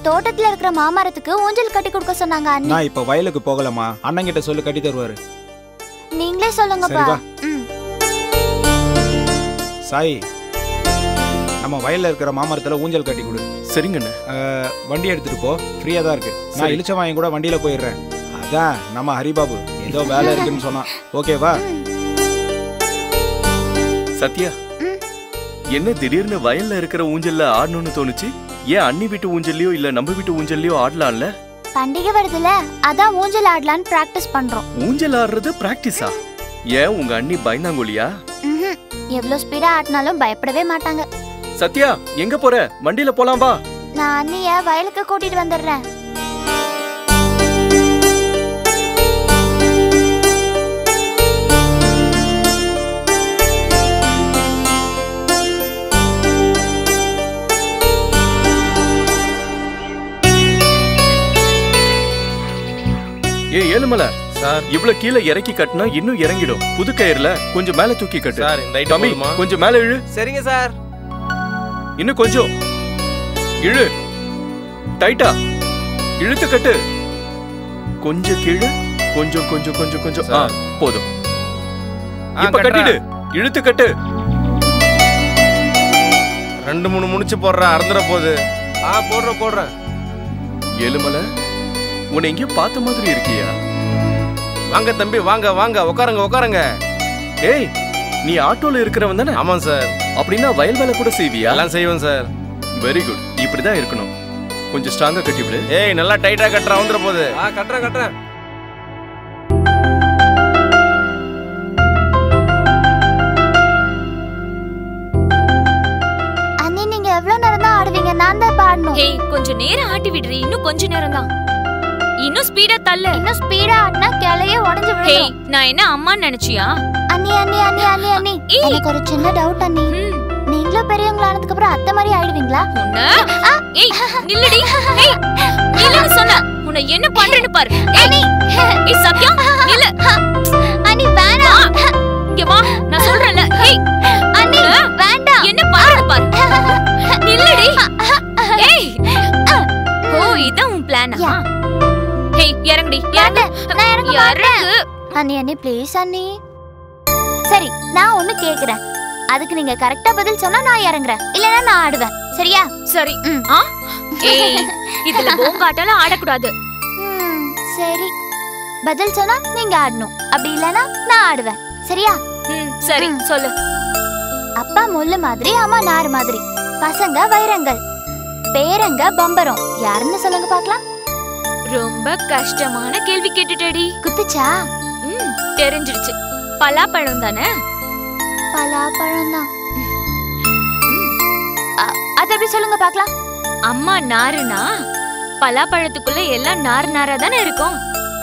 தோட்டத்துல இருக்கிற மாமரத்துக்கு ஊஞ்சல் கட்டி கொடுக்க சொன்னாங்க அண்ணி. நான் இப்ப வயலுக்கு போகலமா, அண்ணன் கிட்ட சொல்லி கட்டி தருவாரு. நீங்களே சொல்லுங்கப்பா. சாய், நம்ம வயல்ல இருக்கிற மாமரத்துல ஊஞ்சல் கட்டி கொடு. சரிங்கண்ணே. வண்டி எடுத்துட்டு போ, ஃப்ரீயா தான் இருக்கு. நான் இளிச்சவாயன் கூட வண்டியில போயிடுறேன். அதான் நம்ம ஹரிபாபு ஏதோ வேலை இருக்குன்னு சொன்னான். ஓகேவா? சத்யா, என்ன திடீர்னு வயல்ல இருக்கிற ஊஞ்சல்ல ஆடணும்னு தோணுச்சு? ஏன் அண்ணி வீட்டு ஊஞ்சல்லையோ இல்ல நம்ம வீட்டு ஊஞ்சல்லையோ ஆடலாம்ல? பண்டிகை வருதுல, அதான் ஊஞ்சல் ஆடலான்னு பிராக்டிஸ் பண்றோம். ஊஞ்சல் ஆடுறது பிராக்டிஸா? ஏன் உங்க அண்ணி பயந்தாங்கோலியா? எவ்வளவு ஸ்பீடா ஆடினாலும் பயப்படவே மாட்டாங்க. சத்யா, எங்க போற? வண்டியில போலாம் வா. நான் அண்ணிய வயலுக்கு கூட்டிட்டு வந்துடுறேன். ஏழுமலை சார், இவ்வளவு கீழே இறக்கி கட்டினா இன்னும் இறங்கிடும். புது கயிறுல கொஞ்சம் மேல தூக்கி கட்டு சார். தம்பி, கொஞ்சம் மேல இழு. சரிங்க சார். இன்னும் கொஞ்சம் இழு. டைட்டா இழுத்து கட்டு. கொஞ்சம் கீழே, கொஞ்சம் கொஞ்சம் கொஞ்சம் கொஞ்சம். போதும். இப்ப கட்டிடு. இழுத்து கட்டு. 2-3 முடிச்சு போடுற, அறந்துற போகுது. போடுறேன். ஏழுமலை, உன்னை எங்கேயும் பார்த்த மாதிரி இருக்கியா? வாங்க தம்பி, வாங்க வாங்க, உட்காருங்க. ஏய், நீ ஆட்டோல இருக்கிறவன் தானே? ஆமாம் சார். அப்படின்னா வயல் வேலை கூட செய்வியா? எல்லாம் செய்வேன் சார். Very good. இப்படிதான் இருக்கணும். கொஞ்சம் ஸ்ட்ராங்கா கட்டி விடு. ஏய், நல்லா டைட்டா கட்டுற, வந்துற போகுது. கட்டுறேன். அண்ணி, நீங்க எவ்வளவு நேரம் தான் ஆடுவீங்க? நான் தான் பாடணும். ஏய், கொஞ்சம் நேரம் ஆட்டி விடுறீ. இன்னும் கொஞ்ச நேரம் தான். இன்னும் ஸ்பீடா தள்ளு. இன்னும் ஸ்பீடா ஆடினா கிளையே உடைஞ்சு விடும். ஏய், நான் என்ன அம்மான்னு நினைச்சியா? அண்ணி, எனக்கு ஒரு சின்ன டவுட் அண்ணி. நீங்களும் பெரியவங்கள ஆனதுக்கு அப்புறம் அத்தை மாதிரி ஆயிடுவீங்களா? ஏய், நில்லுடி. ஏய், நில்லுன்னு சொன்ன. உன்னை என்ன பண்றேன்னு பாரு. ஏய் சத்யா, நில்லு. அண்ணி வேணாம். இங்க வா, நான் சொல்றேன்ல. ஏய் அண்ணி வேண்டாம். என்ன பண்றேன்னு பாரு. நில்லுடி. ஏய், ஓ இதான் உன் பிளானா? ஏய், இறங்குடி. நான் இறங்க மாட்டேன். அண்ணி ப்ளீஸ் அண்ணி. சரி, நான் ஒன்னு கேக்குறேன். அதுக்கு நீங்க கரெக்ட்டா பதில் சொன்னா நான் இறங்குறேன். இல்லனா நான் ஆடுவேன். சரியா? சரி. ஏய், இதுல போங்காட்டால ஆடக்கூடாது. சரி, பதில் சொன்னா நீங்க ஆடணும். அப்படி இல்லனா நான் ஆடுவேன். சரியா? சரி, சொல்லு. அப்பா முள்ளு மாதிரி, அம்மா நார் மாதிரி. பசங்க வைரங்கள், பேரங்க பம்பரம். யாருன்னு சொல்லுங்க பார்க்கலாம். ரொம்ப கஷ்டமான கேள்வி கேட்டுட்டடி. குத்துச்சா? தெரிஞ்சிருச்சு. பலாப்பழம் தானே? பலாப்பழம் தான். அது எப்படி சொல்லுங்க பார்க்கலாம். அம்மா நாருனா பலாப்பழத்துக்குள்ள எல்லாம் நாரா தானே இருக்கும்.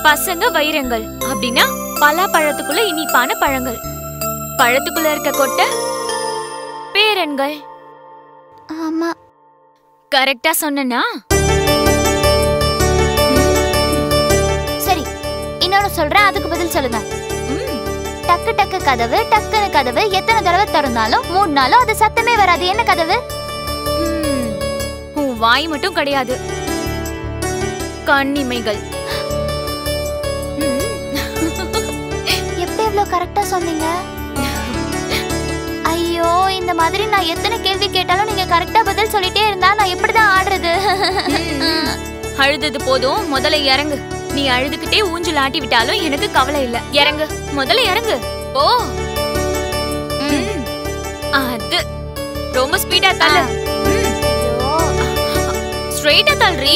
பசங்க வைரங்கள் அப்படின்னா பலாப்பழத்துக்குள்ள இனிப்பான பழங்கள். பழத்துக்குள்ள இருக்க கொட்டை பேரன்கள். ஆமா, கரெக்டா சொன்னனா? சரி, இன்னொன்னு சொல்றேன், அதுக்கு பதில் சொல்லுங்க. டக்கு டக்கு கதவு, டக்குன்னு கதவு எத்தனை தடவை திறந்தாலும் மூடினாலும் அது சத்தமே வராது. என்ன கதவு? உன் வாய் மட்டும் கிடையாது, கண்ணிமைகள். எப்படி இவ்வளவு கரெக்டா சொன்னீங்க? ஐயோ, இந்த மாதிரி நான் எத்தனை கேள்வி கேட்டாலும் நீங்க கரெக்டா பதில் சொல்லிட்டே இருந்தா நான் எப்படிதான் ஆடுறது? அழுதது போதும், முதல்ல இறங்கு. நீ அழுதுகிட்டே ஊஞ்சல் ஆட்டி விட்டாலும் எனக்கு கவலை இல்ல. இறங்கு, முதல்ல இறங்கு. ஓ, அது ரொம்ப ஸ்பீடா தள்ளு. ஸ்ட்ரைட்டா தள்ளுறீ.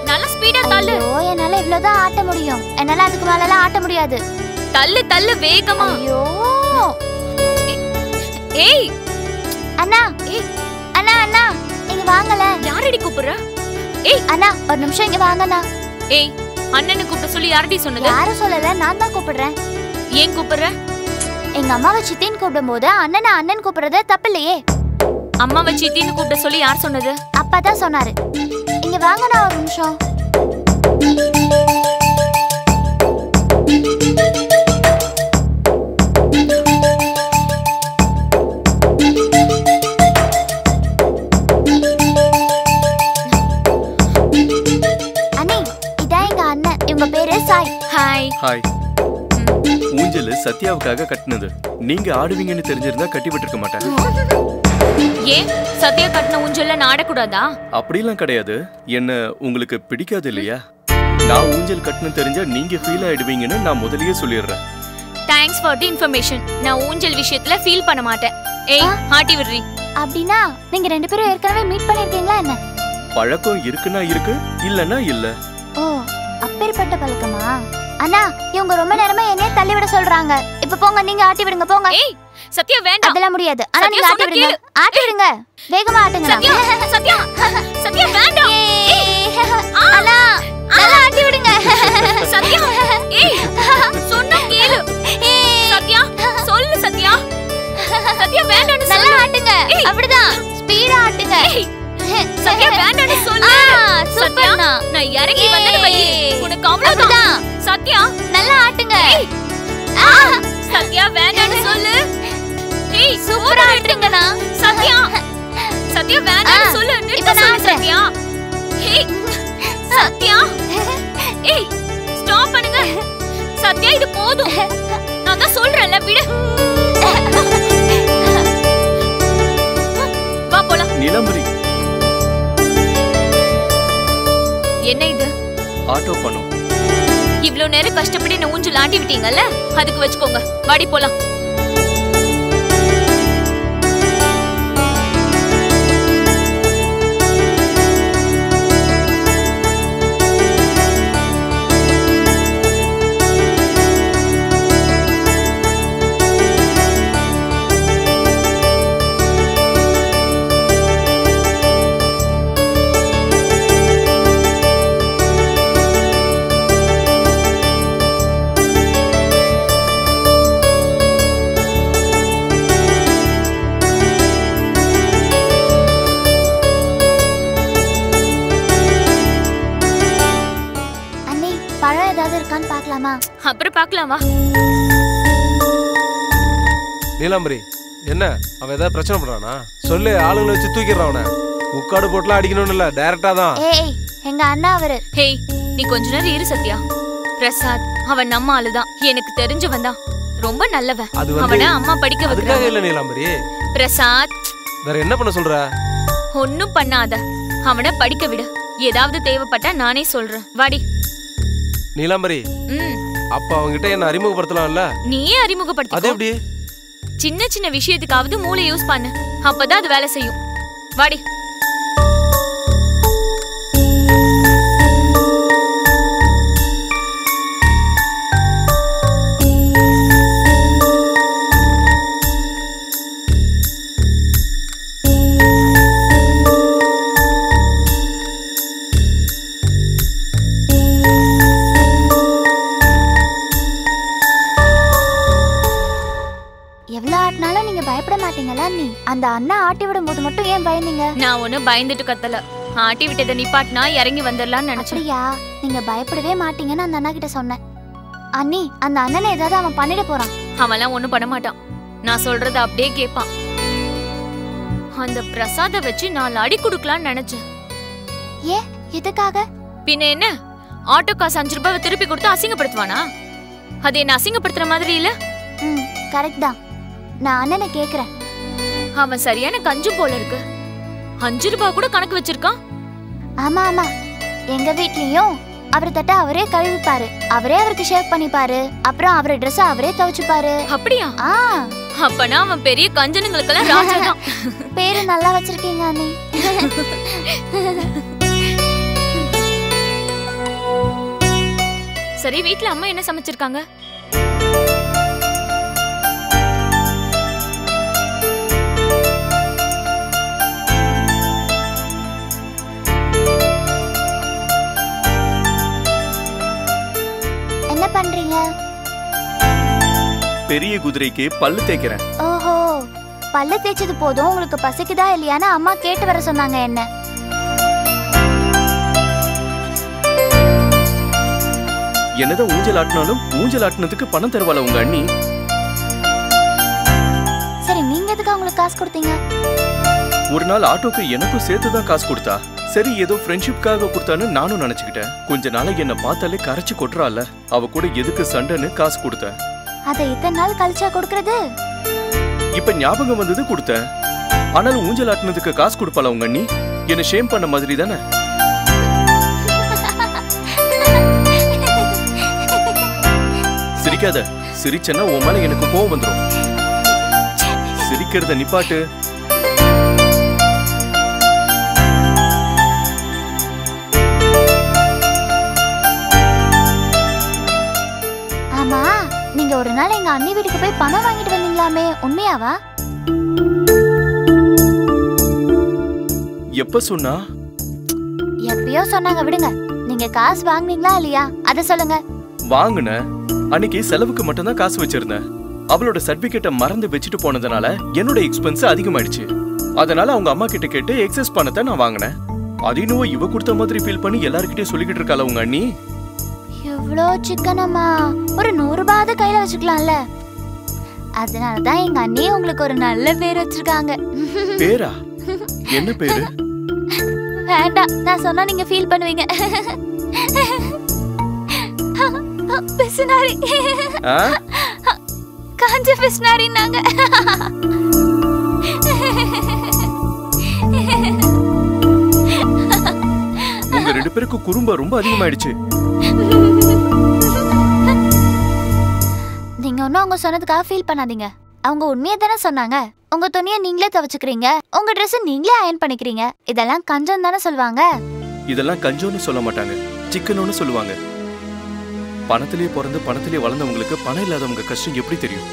நல்ல ஸ்பீடா தள்ளு. ஓ, என்னால இவ்வளவுதான் ஆட்ட முடியும். என்னால அதுக்கு மேல ஆட்ட முடியாது. தள்ளு தள்ளு வேகமா. ஐயோ, ஏய் அண்ணா, அண்ணா இங்க வாங்கல. யாரடி கூப்பிடுற? ஏய் அண்ணா, ஒரு நிமிஷம் இங்க வாங்கண்ணா. ஏய், அண்ணனை கூப்பிட சொல்லி யாரடி சொன்னது? யாரும் சொல்லல, நான் தான் கூப்பிடுறேன். ஏன் கூப்பிடுற? எங்க அம்மாவை சித்தின்னு கூப்பிடும்போது அண்ணன் கூப்பிடுறது தப்பு இல்லையே. அம்மாவை சித்தின்னு கூப்பிட சொல்லி யார் சொன்னது? அப்பதான் சொன்னாரு. இங்க வாங்கண்ணா ஒரு நிமிஷம். ஹாய். ஊஞ்சல் சத்யாவுக்காக கட்டினது. நீங்க ஆடுவீங்கன்னு தெரிஞ்சிருந்தா கட்டி விட்டுருக்க மாட்டேன். ஏன் சத்யா கட்டின ஊஞ்சல்ல நான் ஆடக்கூடாதா? அப்படிலாம் கிடையாது. என்ன உங்களுக்கு பிடிக்காது இல்லையா? நான் ஊஞ்சல் கட்டணும் தெரிஞ்சா நீங்க ஃபீல் ஆயிடுவீங்கன்னு நான் முதல்லயே சொல்லிடுறேன். Thanks for the information. நான் ஊஞ்சல் விஷயத்துல ஃபீல் பண்ண மாட்டேன். ஏய் ஆட்டி விடுறி. அப்படின்னா நீங்க ரெண்டு பேரும் ஏற்கனவே மீட் பண்ணிருக்கீங்களா என்ன? பழக்கம் இருக்குன்னா இருக்கு, இல்லன்னா இல்ல. ஓ, அப்பேற்பட்ட பழக்கமா? அண்ணா, இவங்க ரொம்ப நேரமா என்னைய தள்ளி விட சொல்றாங்க. இப்ப போங்க, நீங்க ஆட்டி விடுங்க போங்க. ஏய் சத்யா வேண்டாம். அதெல்லாம் முடியாது. அண்ணா நீங்க ஆட்டி விடுங்க. ஆட்டி விடுங்க. வேகமா ஆட்டுங்க. சத்யா சத்யா சத்யா வேண்டாம். அண்ணா நல்லா ஆட்டி விடுங்க. சத்யா ஏய் சொன்னா கேளு. சத்யா சொல்லு சத்யா. சத்யா வேண்டாம்னு சொல்லு. நல்லா ஆட்டுங்க. அப்படிதான் ஸ்பீடா ஆட்டுங்க. சத்யா வேண்டாம்னு சொல்லு. சத்யா நான் இறங்கி வந்தேன்னு வை. உனக்கு அவ்வளவுதான். சத்யா நல்லா ஆட்டுங்க. சத்யா வேண்டாம்னு சொல்லு. ஏய் சூப்பரா ஆட்டுங்கண்ணா. சத்யா சத்யா வேண்டாம்னு சொல்லு. நிறுத்த சொல்லு சத்யா. ஏய் சத்யா ஏய் ஸ்டாப் பண்ணுங்க. சத்யா இது போதும். நான் தான் சொல்றேன்ல விடு. வா போலாம். நிலம்பரி என்ன இது? ஆட்டோ பண்ணும். இவ்ளோ நேரம் கஷ்டப்பட்டு என்ன ஊஞ்சல் ஆட்டி விட்டீங்கல்ல, அதுக்கு வச்சுக்கோங்க. வாடி போலாம். அப்புறம் பார்க்கலாம் வா. நீலாம்பரி என்ன அவன் ஏதாவது பிரச்சனை பண்றானா? சொல்லு, ஆளுங்களை வச்சு தூக்கிடுறான் அவனை. முக்காடு போட்டுலாம் அடிக்கணும்னு இல்ல, டைரக்டா தான். ஏய் எங்க அண்ணா அவரு. ஹேய் நீ கொஞ்ச நேரம் இரு சத்யா. பிரசாத் அவன் நம்ம ஆளுதான். எனக்கு தெரிஞ்சவன் தான். ரொம்ப நல்லவன். அவனை அம்மா படிக்க அதுக்காக இல்ல நீலாம்பரி. பிரசாத் வேற என்ன பண்ண சொல்ற? ஒன்னும் பண்ணாத. அவனை படிக்க விடு. ஏதாவது தேவைப்பட்டா நானே சொல்றேன். வாடி. நீலாம்பரி அப்ப அவங்கிட்ட என்ன அறிமுகப்படுத்தலாம்ல? நீயே அறிமுகப்படுத்தி. அது எப்படி? சின்ன சின்ன விஷயத்துக்காவது மூளை யூஸ் பண்ணு. அப்பதான் அது வேலை செய்யும். வாடி. அந்த அண்ணா ஆட்டி விடும் போது மட்டும் ஏன் பயந்தீங்க? நான் ஒண்ணு பயந்துட்டு கத்தல. ஆட்டி விட்டதை நிப்பாட்டினா இறங்கி வந்துடலாம்னு நினைச்சேன். அப்படியா? நீங்க பயப்படவே மாட்டீங்கன்னு அந்த அண்ணா கிட்ட சொன்னேன். அண்ணி, அந்த அண்ணனை ஏதாவது அவன் பண்ணிட போறான். அவன்லாம் ஒண்ணும் பண்ண மாட்டான். நான் சொல்றத அப்படியே கேட்பான். அந்த பிரசாத வச்சு 4 அடி குடுக்கலாம்னு நினைச்சேன். ஏ எதுக்காக? பின்ன என்ன, ஆட்டோ காசு 5 ரூபாவை திருப்பி கொடுத்து அசிங்கப்படுத்துவானா? அது என்ன அசிங்கப்படுத்துற மாதிரி இல்ல? கரெக்ட் தான். நான் அண்ணனை கேக்குறேன். அவன் சரியான கஞ்சும் போல இருக்கு. 5 ரூபாய் கூட கணக்கு வச்சிருக்கான். ஆமா ஆமா, எங்க வீட்லயும் அவர் தட்ட அவரே கழுவிப்பாரு, அவரே அவருக்கு ஷேவ் பண்ணிப்பாரு, அப்புறம் அவரோட ட்ரெஸ் அவரே துவைச்சுப்பாரு. அப்படியா? அப்பனா அவன் பெரிய கஞ்சனுங்களுக்கெல்லாம் ராஜா தான். பேரு நல்லா வச்சிருக்கீங்க அண்ணி. சரி, வீட்ல அம்மா என்ன சமைச்சிருக்காங்க? என்ன பண்றீங்க? பெரிய குதிரைக்கு பல்லு தேய்க்கிறேன். ஓஹோ, பல்லு தேய்ச்சது போதும், உங்களுக்கு பசிக்குதா இல்லையான்னு அம்மா கேட்டு வர சொன்னாங்க. என்ன என்னதான் ஊஞ்சல் ஆட்டினாலும் ஊஞ்சல் ஆட்டினதுக்கு பணம் தருவாள உங்க அண்ணி? சரி, நீங்க எதுக்கு அவங்களுக்கு காசு கொடுத்தீங்க? ஒரு நாள் ஆட்டோக்கு எனக்கும் சேர்த்துதான் காசு கொடுத்தா. சரி ஏதோ ஃப்ரெண்ட்ஷிப்காக கொடுத்தான்னு நானும் நினைச்சுக்கிட்டேன். கொஞ்ச நாளைக்கு என்ன பார்த்தாலே கரைச்சு கொட்டுறாள். அவ கூட எதுக்கு சண்டைன்னு காசு கொடுத்தேன். அதை இத்தனை நாள் கழிச்சா கொடுக்கறது? இப்ப ஞாபகம் வந்தது கொடுத்தேன். ஆனாலும் ஊஞ்சல் ஆட்டினதுக்கு காசு கொடுப்பாளா உங்க அண்ணி? என்ன ஷேம் பண்ண மாதிரி தானே? சிரிக்காத. சிரிச்சனா உன் மேல எனக்கு கோவம் வந்துடும். சிரிக்கிறத நிப்பாட்டு. ஆமா, நீங்க ஒரு நாள் எங்க அண்ணி வீட்டுக்கு போய் பணம் வாங்கிட்டு வந்தீங்களாமே, உண்மையாவா? எப்ப சொன்னா? எப்பயோ சொன்னாங்க, விடுங்க. நீங்க காசு வாங்குனீங்களா இல்லையா அத சொல்லுங்க. வாங்குன அன்னைக்கு செலவுக்கு மட்டும் தான் காசு வச்சிருந்தேன். அவளோட சர்டிபிகேட்டை மறந்து வச்சுட்டு போனதுனால என்னோட எக்ஸ்பென்ஸ் அதிகமாயிடுச்சு. அதனால அவங்க அம்மா கிட்ட கேட்டு எக்ஸஸ் பணத்தை நான் வாங்கினேன். அதினுவோ இவ கொடுத்த மாதிரி ஃபீல் பண்ணி எல்லார்கிட்டயும் சொல்லிக்கிட்டு இருக்காள உங்க அண்ணி. எவ்வளோ சிக்கனமா? ஒரு 100 ரூபாய் கையில வச்சுக்கலாம்ல. அதனாலதான் எங்க அண்ணி உங்களுக்கு ஒரு நல்ல பேர் வச்சிருக்காங்க. பேரா? என்ன பேரு? வேண்டாம், நான் சொன்னா நீங்க ஃபீல் பண்ணுவீங்க. பிஸ்னாரி. காஞ்ச பிஸ்னாரின்னாங்க. உங்க 2 பேருக்கு குறும்ப ரொம்ப அதிகமாயிடுச்சு. நீங்க ஒன்னும் அவங்க சொன்னதுக்காக ஃபீல் பண்ணாதீங்க. அவங்க உண்மையை தானே சொன்னாங்க. உங்க துணியை நீங்களே துவைச்சுக்கிறீங்க, உங்க ட்ரெஸ் நீங்களே அயன் பண்ணிக்கிறீங்க. இதெல்லாம் கஞ்சம் தானே சொல்லுவாங்க. இதெல்லாம் கஞ்சோன்னு சொல்ல மாட்டாங்க, சிக்கனோன்னு சொல்லுவாங்க. பணத்திலேயே பிறந்து பணத்திலேயே வளர்ந்தவங்களுக்கு பணம் இல்லாதவங்க கஷ்டம் எப்படி தெரியும்?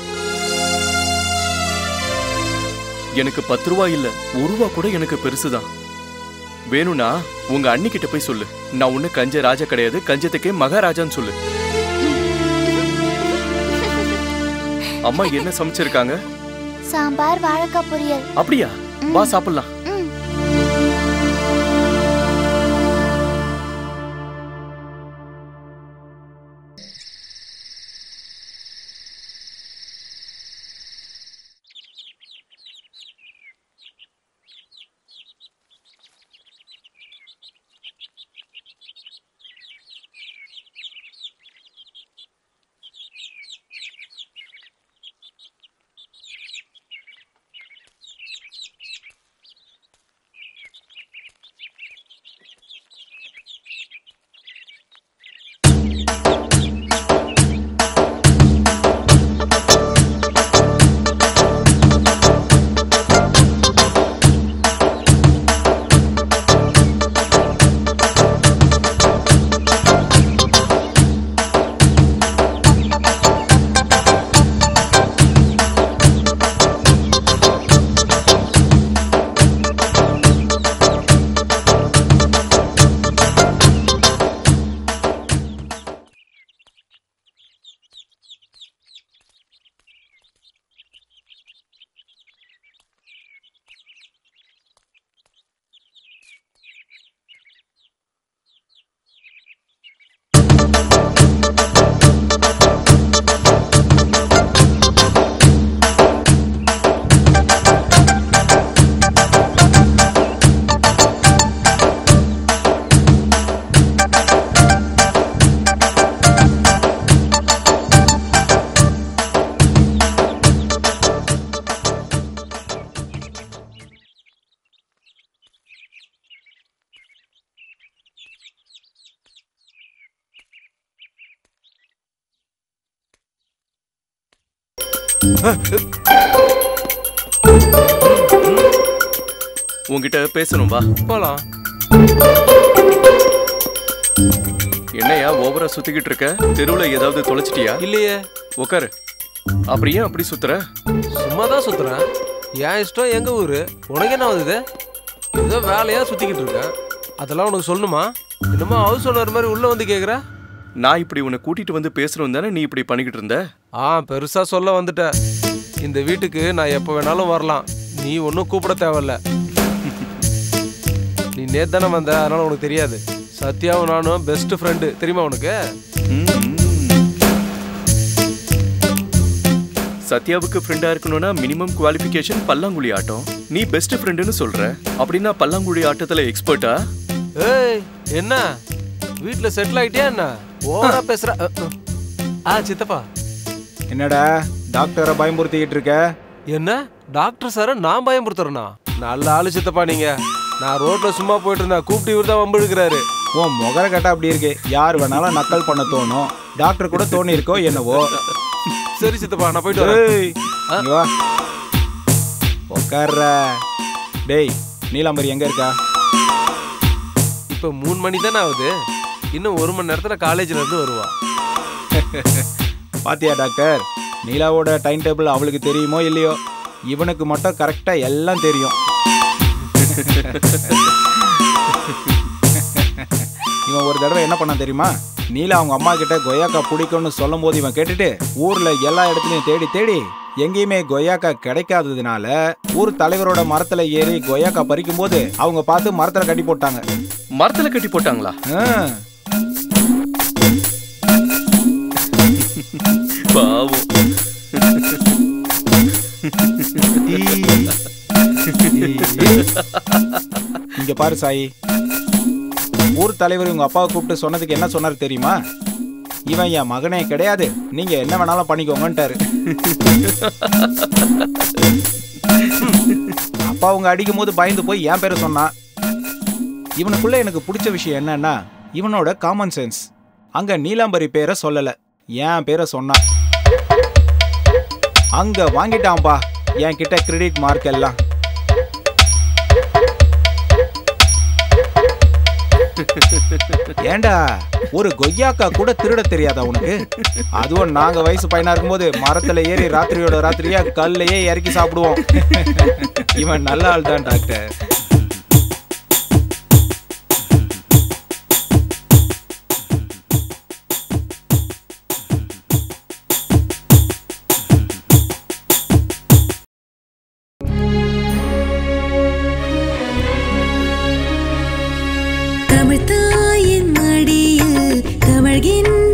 எனக்கு 10 ரூபாய் இல்ல, 1 ரூபாய் கூட எனக்கு பெருசுதான். வேணும்னா உங்க அண்ணி கிட்ட போய் சொல்லு, நான் ஒண்ணு கஞ்ச ராஜா கிடையாது, கஞ்சத்துக்கே மகாராஜான்னு சொல்லு. அம்மா என்ன சமைச்சிருக்காங்க? சாம்பார், வாழைக்காய் பொரியல். அப்படியா? வா சாப்பிடலாம். உன்கிட்ட பேசணும், வா போலாம். என்னையா ஓவரா சுத்திக்கிட்டு இருக்க? தெருவுல ஏதாவது தொலைச்சிட்டியா? இல்லையே. உக்காரு. அப்புறம் ஏன் அப்படி சுத்துற? சும்மா தான் சுத்துறேன். என் இஷ்டம், எங்க ஊரு, உனக்கு என்ன ஆகுது? ஏதோ வேலையா சுத்திக்கிட்டு இருக்கேன். அதெல்லாம் உனக்கு சொல்லணுமா? என்னமோ ஹவுஸ் ஓனர் மாதிரி உள்ள வந்து கேக்குற. நான் இப்படி உன்னை கூட்டிட்டு வந்து பேசுறோம் தானே நீ இப்படி பண்ணிக்கிட்டு இருந்த? பெருசா சொல்ல வந்துட்ட. இந்த வீட்டுக்கு நான் எப்போ வேணாலும் வரலாம், நீ ஒன்றும் கூப்பிட தேவையில்ல. நீ நேத்து தானே வந்த, அதனால உனக்கு தெரியாது. சத்யாவும் நானும் பெஸ்ட் ஃப்ரெண்டு, தெரியுமா உனக்கு? சத்யாவுக்கு ஃப்ரெண்டா இருக்கணும்னா மினிமம் குவாலிஃபிகேஷன் பல்லாங்குழி ஆட்டம். நீ பெஸ்ட் ஃப்ரெண்டுன்னு சொல்ற, அப்படின்னா பல்லாங்குழி ஆட்டத்துல எக்ஸ்பர்ட்டா? ஏய் என்ன வீட்ல செட்டில் ஆயிட்டியா என்ன? ஓவரா பேசுற. சித்தப்பா. என்னடா டாக்டரை பயமுறுத்திக்கிட்டு இருக்க? என்ன டாக்டர் சார நான் பயமுறுத்துறேனா? நல்ல ஆளு சித்தப்பா நீங்க. நான் ரோட்ல சும்மா போயிட்டு இருந்தா கூப்பிட்டு இவர் தான் வம்பு இழுக்கிறாரு. உன் முகர கட்டா அப்படி இருக்கு. யார் வேணாலும் நக்கல் பண்ண தோணும். டாக்டர் கூட தோணி இருக்கோ என்னவோ. சரி சித்தப்பா நான் போயிட்டு வரேன். உட்கார்ற. டேய் நீலாம்பரி எங்க இருக்கா? இப்ப 3 மணி தானே ஆகுது. இன்னும் 1 மணி நேரத்துல காலேஜ்ல இருந்து வருவா. பாத்தியா டாக்டர், நீலாவோட டைம் டேபிள் அவளுக்கு தெரியுமோ இல்லையோ, இவனுக்கு மட்டும் கரெக்டா எல்லாம் தெரியும். இவன் ஒரு தடவை என்ன பண்ண தெரியுமா? நீலா அவங்க அம்மா கிட்ட கொய்யாக்கா பிடிக்கும்னு சொல்லும் போது இவன் கேட்டுட்டு ஊர்ல எல்லா இடத்துலயும் தேடி தேடி எங்கேயுமே கொய்யாக்கா கிடைக்காததுனால ஊர் தலைவரோட மரத்துல ஏறி கொய்யாக்கா பறிக்கும் போது அவங்க பார்த்து மரத்துல கட்டி போட்டாங்க. மரத்துல கட்டி போட்டாங்களா? பாவம். இங்க பாரு சாயி, ஊர் தலைவர் உங்க அப்பாவை கூப்பிட்டு சொன்னதுக்கு என்ன சொன்னாரு தெரியுமா? இவன் என் மகனே கிடையாது, நீங்க என்ன வேணாலும் பண்ணிக்கோங்கன்ட்டாரு. அப்பா அவங்க அடிக்கும் போது பயந்து போய் என் பேரை சொன்னான். இவனுக்குள்ள எனக்கு பிடிச்ச விஷயம் என்னன்னா இவனோட காமன் சென்ஸ். அங்க நீலாம்பரி பேரை சொல்லல, என் பேரை சொன்னான். அங்க வாங்கிட்டான்பா என் கிட்ட கிரெடிட் மார்க் எல்லாம். ஏண்டா ஒரு கொய்யாக்கா கூட திருட தெரியாதா உனக்கு? அதுவும் நாங்க வயசு பையனா இருக்கும்போது மரத்துல ஏறி ராத்திரியோட ராத்திரியா கல்லையே இறக்கி சாப்பிடுவோம். இவன் நல்ல ஆள் தான் டாக்டர். தமிழ்த்தாயின் மடியில் தவழ்கின்ற